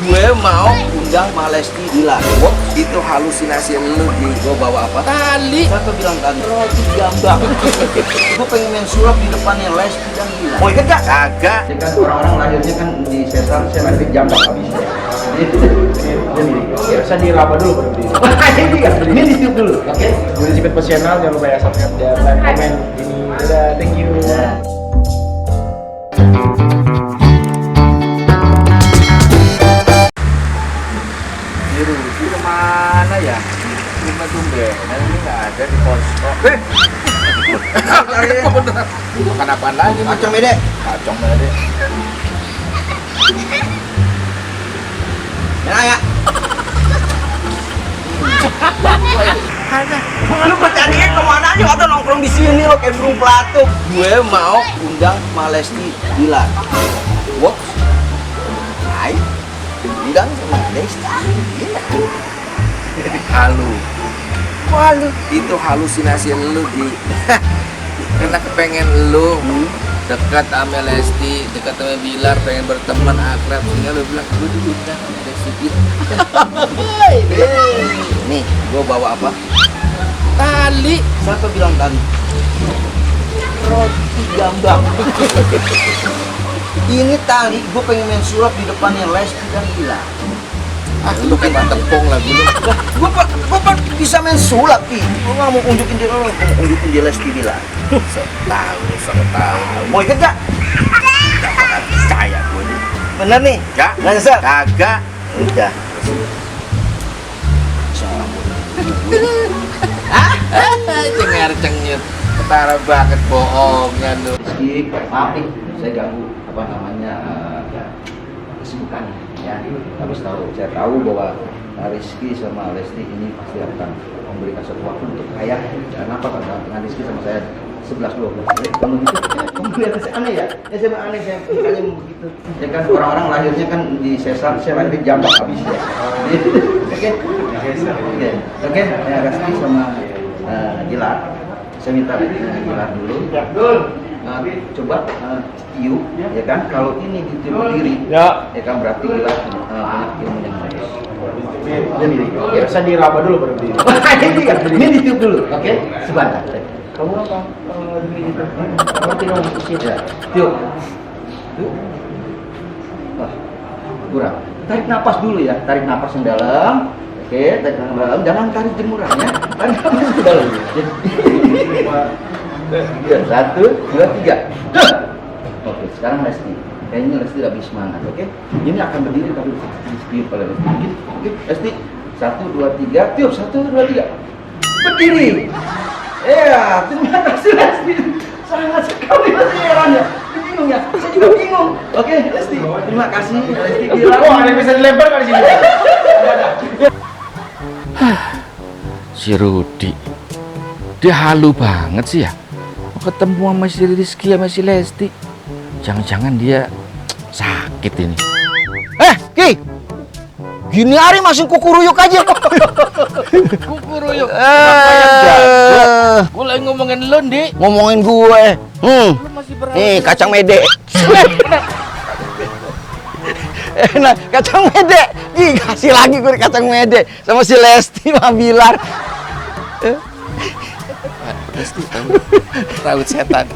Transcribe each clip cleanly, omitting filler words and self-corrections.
gue mau undang Lesti Bilar. Itu halusinasi lu di gue bawa apa? Tali. Siapa bilang tali? Roti jambang. Gue pengen main sulap di depannya Lesti dan Bilar. Mau ikut gak? Kagak. Ya kan orang-orang lahirnya kan di sesar di jambang habisnya. Ya, saya diraba dulu berarti. Ini ditiup dulu, oke? Gue di Profesional, jangan lupa ya subscribe dan like, komen ini. Dadah, thank you. Biru, di mana ya? Cuma tumbenan ini nggak ada di posko. Makan apaan lagi? Kacang mede. Kacang mede. Ya. Lu bercarinya kemana aja atau nongkrong di sini lo kayak burung pelatuk. Gue mau undang Lesti Bilar. What? Hai. Undang sama Lesti Bilar. Halu. Itu halusinasi lu di. Karena kepengen lu dekat sama Lesti, dekat sama Bilar, pengen berteman akrab, sehingga lu bilang gue diundang sama Lesti Bilar. Nih, gue bawa apa? Tali. Siapa bilang tali? Roti jambang. Ini tali, gue pengen main sulap di depannya Lesti dan Bilar. Lu kayak tepung lagi lu. Gue bisa main sulap Ki. Lu nggak mau unjukin dia, lu mau unjukin dia Lesti Bilar. So tahu. Mau ikut gak? Gak bakal percaya gue nih. Bener nih? Gak. Nggak nyesel? Kagak. Udah. Salah gue. Hah? Cengar-cengir. Ketara banget bohongnya lu. Rizky, maaf nih. Saya ganggu apa namanya kesibukan ya. Habis saya tahu bahwa Rizky sama Lesti ini pasti akan memberikan sesuatu waktu untuk kaya. Kenapa? Karena dengan Rizky sama saya 11-12. Kamu gitu, kamu lihat saya aneh ya? Ya saya aneh, saya makanya begitu. Ya kan orang-orang lahirnya kan di sesar, saya lahir di jambak habisnya. Oke, ya Rizky sama Gilar. Saya minta Gilar dulu. Coba tiup, ya kan? Kalau ini ditiup berdiri, ya kan berarti Gilar punya ilmu yang bagus. Ya, saya diraba dulu berarti. Ini ditiup dulu, oke? Sebentar. Kamu apa? Berarti dong ya. Tiup. Wah, kurang. Tarik napas dulu ya. Tarik napas yang dalam. Oke, tarik napas dalam. Jangan tarik jemurannya. Tarik napas yang dalam. Ya, 1, 2, 3. Oke, sekarang Lesti. Kayaknya Lesti lebih semangat, oke? Ini akan berdiri tapi ditiup oleh Lesti. Oke, Lesti. 1, 2, 3. Tiup. 1, 2, 3. Berdiri. Ya, terima kasih Lesti. Sangat sekali Lesti herannya. Bingung ya? Saya juga bingung. Oke, Lesti. Terima kasih Lesti. Oh, ada yang bisa dilempar kali sini. Si Rudi, dia halu banget sih ya. Mau ketemu sama si Rizky sama si Lesti. Jangan-jangan dia sakit ini. Ki! Gini hari masih kukuruyuk aja. Kukuruyuk. Apa yang jago? Gue lagi ngomongin lo, Di. Ngomongin gue. Lu masih berani. Nih, kacang mede. Nah, kacang mede. Ih, kasih lagi gue kacang mede sama si Lesti sama Bilar. Lesti tahu setan.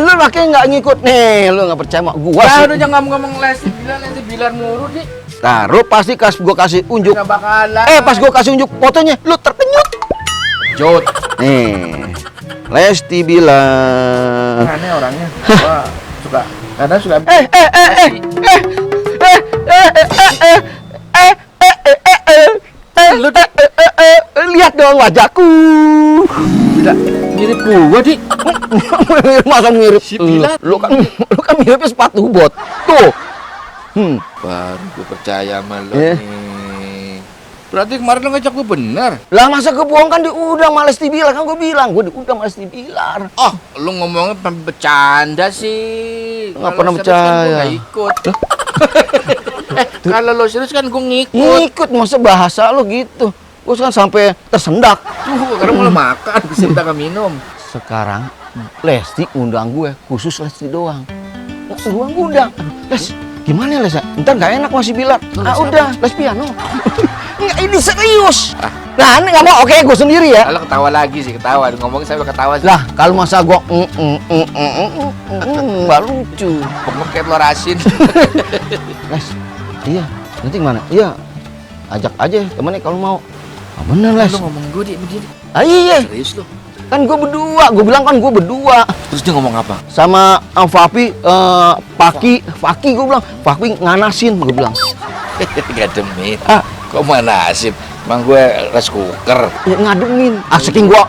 Lu makanya nggak ngikut nih, lu nggak percaya sama gua sih. Udah jangan ngomong Lesti Bilar mulu, Di. Taruh pasti gua kasih unjuk. Nggak bakalan. Pas gua kasih unjuk fotonya, lu terpenyut. Jod. Nih, Lesti Bilar. Aneh orangnya. Wah, suka. Kadang suka. Lu lihat dong wajahku. Tidak mirip gua, Di. Masa mirip Si Bilar. lu kan miripnya sepatu bot. Tuh. Baru gue percaya sama lo nih. Berarti kemarin lo ngajak gue bener. Lah masa kebohong kan diundang sama Lesti Bilar, kan gue bilang gue diundang sama Lesti Bilar. Oh, lo ngomongnya bercanda sih. Nggak Kalau pernah serius percaya. Kan gue nggak ikut. Kalau lo serius kan gue ngikut. Ngikut masa bahasa lo gitu. Gue kan sampai tersendak. Tuh, karena malah makan, kita nggak minum. Sekarang Lesti undang gue khusus Lesti doang. Gua udah. Les, gimana Les? Ntar nggak enak masih bilang. Udah, les piano. Nggak, ini serius. Nah, ini nggak mau. Oke, gue sendiri ya. Kalau ketawa lagi sih, ketawa. Ngomongin saya udah ketawa sih. Lah, kalau masa gua nggak lucu. Pokoknya kayak telur asin. Les, iya. Nanti gimana? Iya. Ajak aja temennya kalau mau. Bener Les. Lu ngomong gue dia begini. Iya. Serius lu? Kan gue berdua. Gue bilang kan gue berdua. Terus dia ngomong apa? Sama Fapi, Faki gue bilang. Faki nganasin gue bilang. Gak demi. Kok mana asin? Emang gue rice cooker. Ya ngademin. Saking gue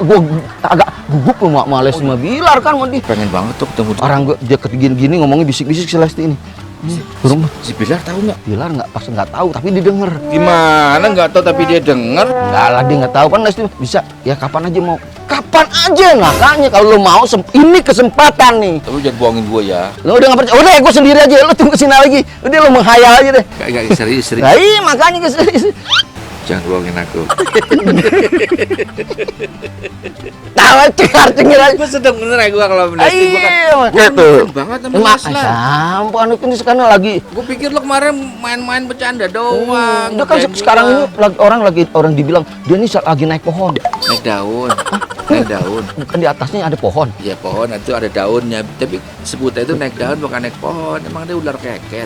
agak gugup sama Les sama Bilar kan sama dia. Pengen banget tuh ketemu dia. Orang gue dia gini ngomongnya bisik-bisik si Lesti ini. Rumah Si Bilar tahu nggak? Bilar nggak tahu tapi dia denger. Gimana nggak tahu tapi dia denger? Enggak lah dia nggak tahu kan Lesti bisa ya kapan aja mau. Kapan aja makanya kalau lo mau ini kesempatan nih. Tapi jangan bohongin gue ya. Lo udah nggak percaya? Udah gue sendiri aja. Lo tunggu sini lagi. Udah lo menghayal aja deh. Gak serius. Nah, iya makanya gue serius. Jangan bohongin aku. Tahu cengar aja. Gue sedang bener ya gue kalau melihat gue kan. Iya tuh. Banget sama Emak, Leslar. sampun ini sekarang lagi. Gue pikir lo kemarin main-main bercanda doang. Udah kan sekarang ini orang dibilang dia ini lagi naik pohon. Naik daun. Naik daun. Bukan di atasnya ada pohon. Ya pohon itu ada daunnya. Tapi sebutnya itu naik daun bukan naik pohon. Emang dia ular keket.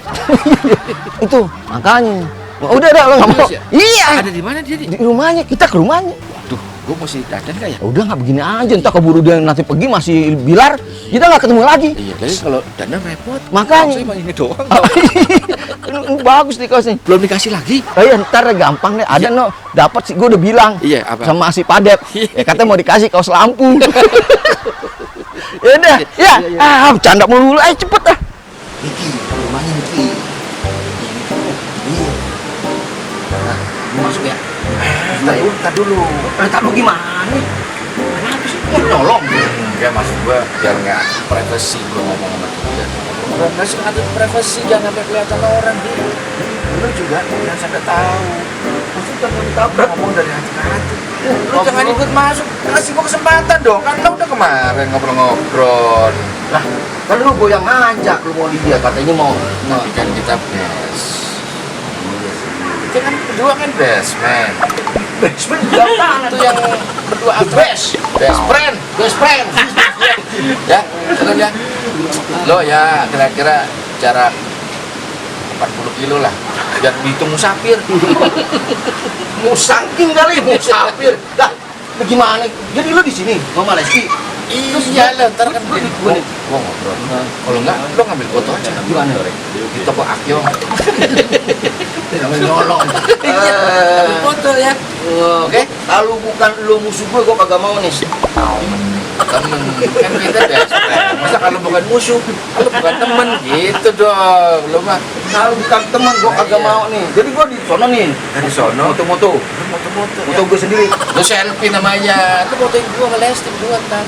Itu makanya. Udah lo nggak mau. Serius ya? Iya. Ada di mana dia? Di rumahnya, kita ke rumahnya. Tuh, gue mesti dandan gak ya? Udah nggak begini aja, entah keburu dia nanti pergi masih Bilar, kita nggak ketemu lagi. Iya, jadi kalau dandan repot. Makanya. Maksudnya emang ini doang. Ini bagus nih kos nih. Belum dikasih lagi. Oh iya, ntar gampang deh. Ada no, dapat sih. Gue udah bilang. Iya, apa? Sama si Padet. Ya katanya mau dikasih kaos lampu. Ya udah, ya. Bercanda mulu. Ayo cepet ah. Niki, rumahnya Niki. Masuk ya. Ntar dulu. Ntar lu gimana? Kenapa sih? Mau nolong. Ya maksud gua biar nggak privasi gua ngomong sama dia. Privasi ada privasi jangan sampai kelihatan orang dia. Lu juga jangan sampai tahu. Maksudnya kalau ditabrak ngomong dari hati ke hati. Lu jangan ikut masuk. Kasih gua kesempatan dong. Kan lu udah kemarin ngobrol-ngobrol. Lah, kan lu gue yang ngajak lu mau dia katanya mau. Tapi kan kita best. Kita kan berdua kan best man. Best friend bilang Itu yang berdua best friend. Ya, terus ya. Lo ya kira-kira jarak 40 kilo lah. Biar dihitung musafir. Musangking kali musafir. Lah, bagaimana? Jadi lu di sini sama Lesti. Iya lah, ntar kan jadi gue ngobrol. Kalau enggak, lo ngambil foto aja. Gimana, Rek? Di toko Akyong. Namanya nyolong. Ambil foto ya. Oke. Kalau bukan lu musuh gue kagak mau nih. Temen, kan kita best friend. Masa kalau bukan musuh, kalau bukan temen gitu dong. Lo mah Kalau bukan teman gue kagak mau nih. Jadi gue di sono nih. dari sono. Moto-moto. Foto-foto. Foto gue sendiri. Lo selfie namanya. Lo fotoin gue sama Lesti berdua ntar.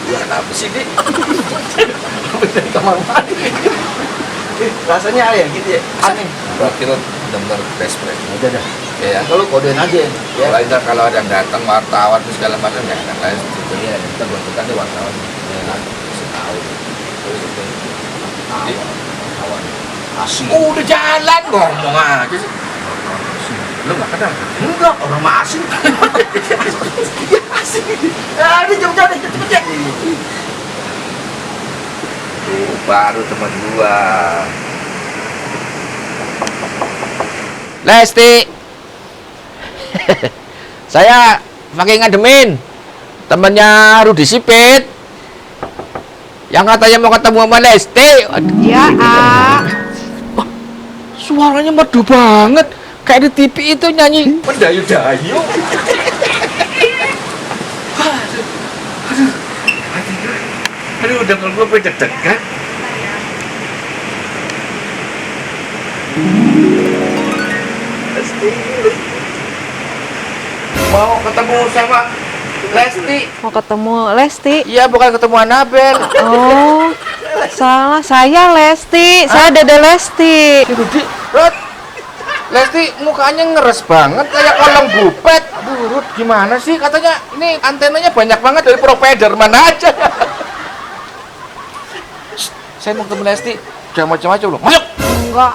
Ya kenapa sih, Dik? Habis dari kamar mandi. Rasanya ya gitu ya. Aneh. Berarti lo benar-benar best friend. Udah dah. Ya. Kalau kodein aja ya. Kalau ntar kalau ada yang datang wartawan terus segala macam ya kan Lesti. Iya, kita buat deh wartawan. Ya, kasih tahu. Jadi, Kawan. Asli. udah jalan ngomong aja sih. Lo nggak kenal? Enggak, orang mah asing. Asing. Ini jauh-jauh deh, cepet-cepet. Baru teman gua. Lesti. Saya pakai ngademin temennya Rudi Sipit yang katanya mau ketemu sama Lesti. Ya, Suaranya merdu banget kayak di TV itu nyanyi mendayu-dayu. Aduh, udah gue pengen deg-degan. Lesti. Mau ketemu sama Lesti. mau ketemu Lesti. Iya, bukan ketemu Anabel. Oh, salah. Saya Lesti. Saya Dede Lesti. Rudi, Rod. Lesti mukanya ngeres banget kayak kolong bupet. Aduh, Rud, gimana sih? Katanya ini antenanya banyak banget dari provider mana aja. Saya mau ketemu Lesti. Jangan macam-macam loh. Masuk. Enggak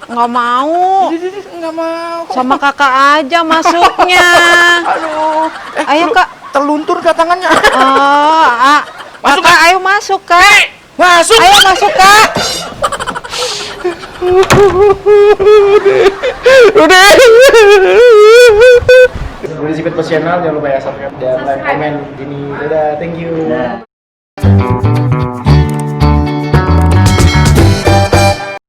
nggak mau. Nggak mau. Sama kakak aja masuknya. Aduh. Ayo, Kak. Terluntur ke tangannya. Oh, Masuk, kakak, ayo masuk, Kak. Masuk. Ayo masuk, Kak. Udah. Udah di Sipit Channel, jangan lupa ya subscribe dan like, komen ini. Dadah, thank you.